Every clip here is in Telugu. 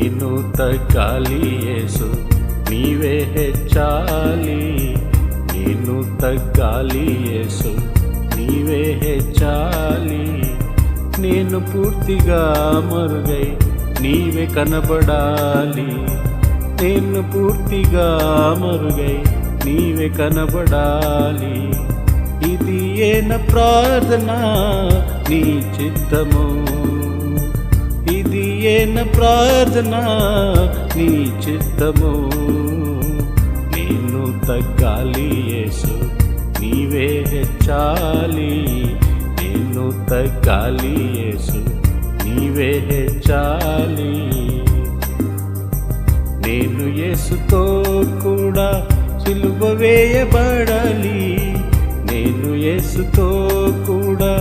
నేను తగ్గాలి యేసు నీవే హెచ్చాలి, నేను తగ్గాలి యేసు నీవే హెచ్చాలి. నేను పూర్తిగా మరుగై నీవే కనబడాలి, నేను పూర్తిగా మరుగై నీవే కనబడాలి. ఇది ఏన ప్రార్థన నీ చిత్తము, ఇది ఏన ప్రార్థన నీ చిత్తము. నేను తగ్గాలి యేసు నీవే హెచ్చాలి, నేను తగ్గాలి యేసు నీవే హెచ్చాలి. నేను యేసుతో కూడా సిలువ వేయబడాలి, నేను యేసుతో కూడా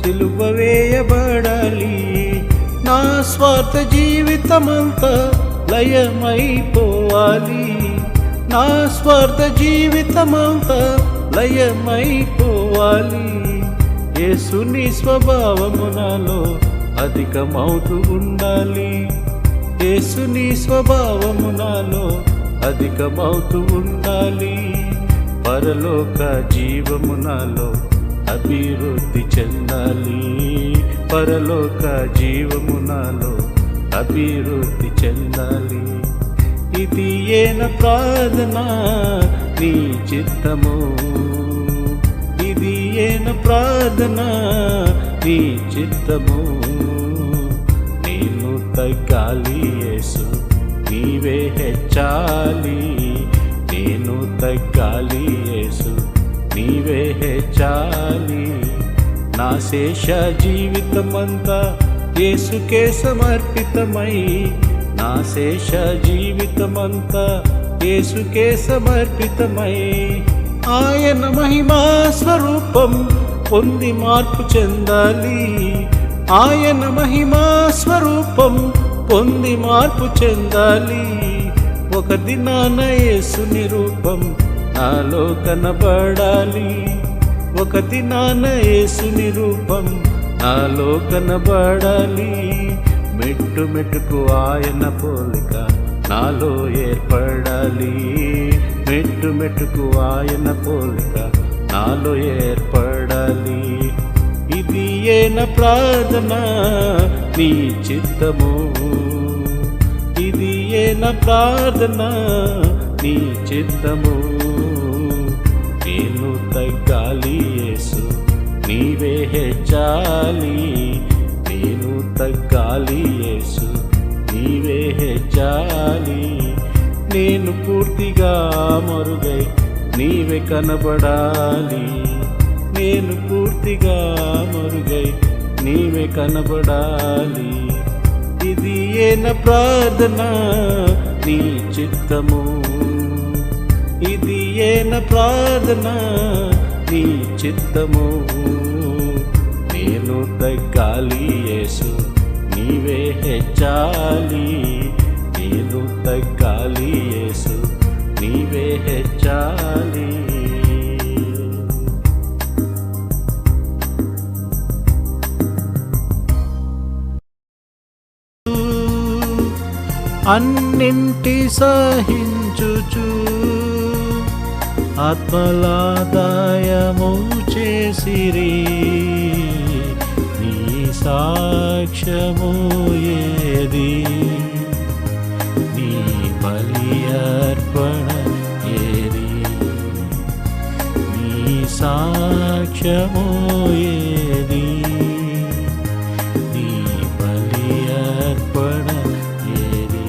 సిలువ వేయబడాలి. నా స్వార్థ జీవితమంతా లయమైపోవాలి, నా స్వార్థ జీవితమంతా లయమైపోవాలి. యేసుని స్వభావము నాలో అధికమవుతూ ఉండాలి, యేసుని స్వభావము నాలో అధికమవుతూ ఉండాలి. పరలోక జీవము నాలో అభివృద్ధి చెందాలి, పరలోక జీవము నాలో అభివృద్ధి చెందాలి. ఇది ఏన ప్రార్థన నీ చిత్తము, ఇది ఏన ప్రార్థన నీ చిత్తము. నేను తగ్గాలి యేసు నీవే హెచ్చాలి, నేను తగ్గాలి యేసు నీవే హెచ్చాలి. నా శేష జీవితమంతా యేసుకే సమర్పితమై, నా శేష జీవితమంతా యేసుకే సమర్పితమై. ఆయన మహిమా స్వరూపం పొంది మార్పు చెందాలి, ఆయన మహిమా స్వరూపం పొంది మార్పు చెందాలి. ఒక దినాన యేసుని రూపం నాలో కనబడాలి, ఒక దినాన యేసుని రూపం నాలో కనబడాలి. మెట్టు మెట్టుకు ఆయన పోలిక నాలో ఏర్పడాలి, మెట్టు మెట్టుకు ఆయన పోలిక నాలో ఏర్పడాలి. ఇది ఏన ప్రార్థన నీ చిత్తము, ఇది ఏన ప్రార్థన నీ చిత్తము. నేను తగ్గాలి యేసు నీవే హెచ్చాలి, నేను తగ్గాలి యేసు నీవే హెచ్చాలి. నేను పూర్తిగా మరుగై నీవే కనబడాలి, నేను పూర్తిగా మరుగై నీవే కనబడాలి. ఇది ఏన ప్రార్థన నీ చిత్తము, ఇది ఏన ప్రార్థన నీ చిత్తము. నేను తగ్గాలి యేసు నీవే హెచ్చాలి, నేను తగ్గాలి యేసు నీవే హెచ్చాలి. అన్నింటి సహించుచు ఆత్మలాదాయము చేసిరి, నీ సాక్ష్యము ఏది, నీ బలి అర్పణ ఏది, నీ సాక్ష్యము ఏది, నీ బలి అర్పణ ఏది.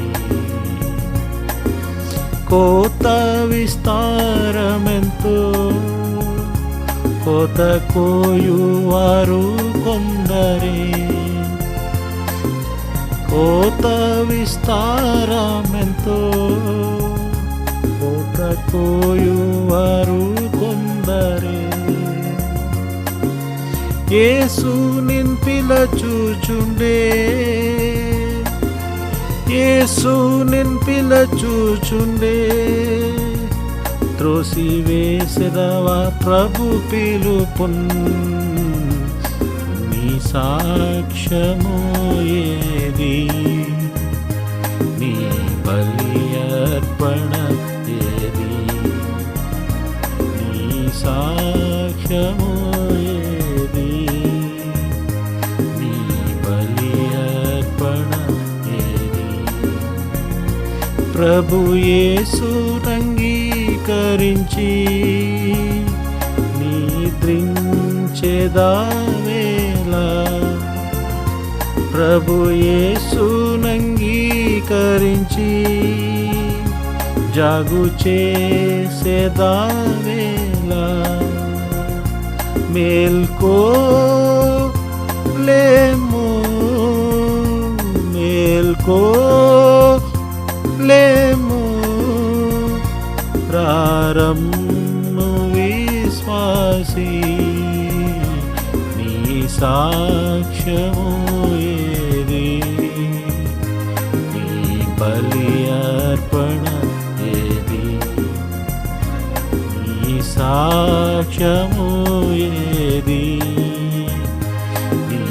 కోత విస్తారమెంతో కోత కోయువారు కొందరే, కోత విస్తారమెంతో కోత కోయువారు కొందరే. యేసు నిన్ పిలచుచుండే, యేసు నిన్ పిలచుచుండే. త్రోసి వేసెదవా ప్రభు పిలుపున్, నీ సాక్ష్యము ఏది, బలి అర్పణ ఏది, నీ సాక్ష్యము ఏది, నీ బలి అర్పణ ఏది. ప్రభు యేసునంగీకరించి నిద్రించెదావేళ, ప్రభు యేసునంగీకరించి జాగు చేసేదావేళ, మేల్కో లేమో, మేల్కో లేమో, ప్రారంభము విశ్వాసి, నీ సాక్ష్యము ఏది, నీ బలి అర్పణ ఏది, నీ సాక్ష్యము ఏది, నీ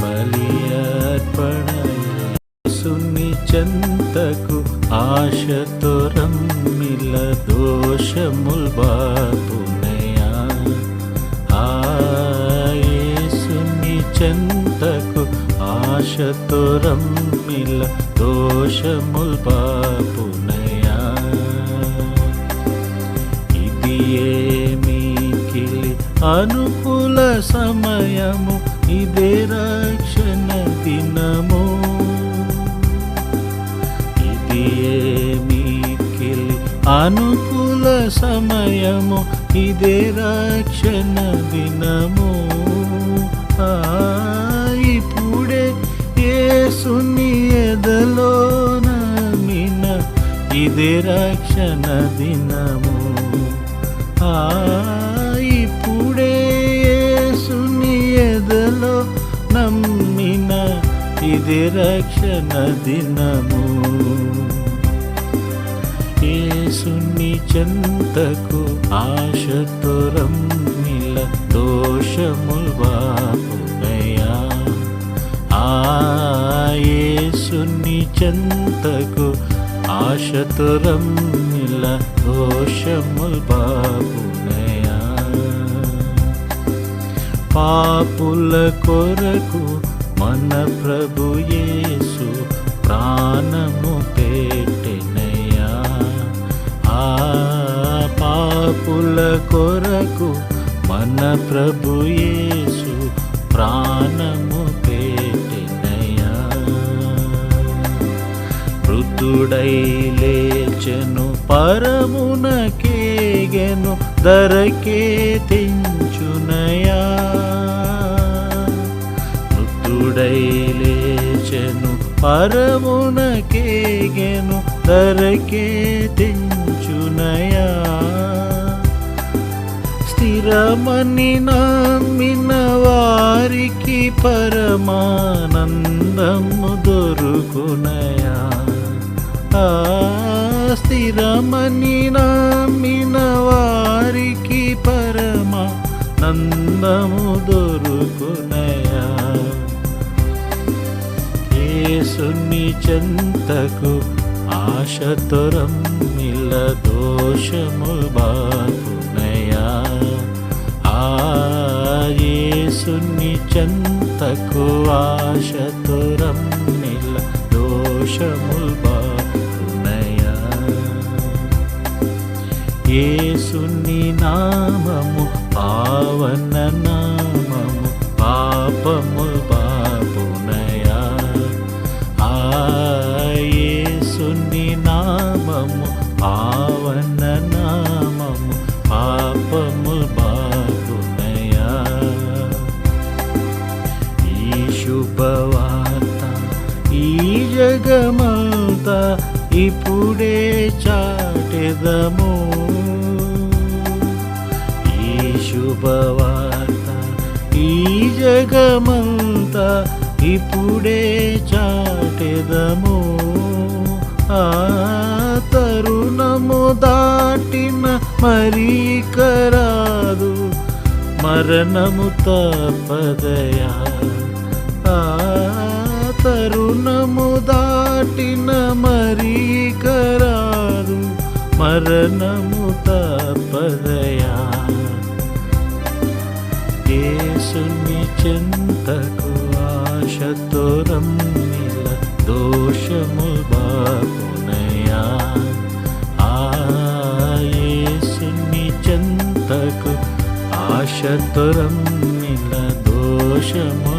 బలి అర్పణ. యేసుని చెంతకు ఆశతో రమ్మిల దోషముల్ బాపునయా, యేసుని చెంతకు ఆశతో రమ్మిల దోషముల్ బాపునయా. ఇది ఏమికిలి అనుకూల సమయము, ఇదే రక్షణ దినము, ఇది ఏమికిలి అనుకూల సమయము, ఇదే రక్షణ దినము. ఇప్పుడే యేసుని ఎదలో నమ్మిన, ఇదే రక్షణ దినము. ఇప్పుడే యేసుని ఎదలో నమ్మిన, ఇదే రక్షణ దినము. యేసుని చెంతకు ఆశతో రమ్మిల దోషముల్ బాపునయా, యేసుని చెంతకు ఆశతో రమ్మిల దోషముల్ బాపునయా. పాపుల కొరకు మన ప్రభు యేసు ప్రాణము పెట్టెనయ్యా, పాపుల కొరకు మన ప్రభు యేసు ప్రాణము పెట్టెనయ్యా. మృతుడై లేచెను, పరమునకేగెను, ధరకే తెంచునయా. మృతుడై లేచెను, పరమునకేగెను, ధరకే తెంచునయా. స్థిరమని నమ్మిన వారికి పరమానందము దొరుకునయా, స్థిరమని నమ్మిన వారికి పరమానందము దొరుకునయా. యేసుని చెంతకు ఆశతో రమ్మిల దోషముల్ బాపునయా, యేసుని చెంతకు ఆశతో రమ్మిల దోషముల్ బాపునయా. యేసుని నామము పావన నామము, పాపముల్ బాపునయా, యేసుని నామము పావన నామము, పాపముల్ బాపునయా. ఈ శుభవార్త ఈ జగమంతా ఇప్పుడే చాటెదము, ఈ శుభవార్త ఈ జగమంతా ఇప్పుడే చాటెదము. తరుణము దాటిన మరీకరాదు, మరణము తప్పదయా. తరుణము దాటిన మరీక విడువరాదు మరణము తప్పదయా. యేసుని చెంతకు ఆశతో రమ్మిల దోషము బాపునయా. ఆ యేసుని చెంతకు ఆశతో రమ్మిల దోషము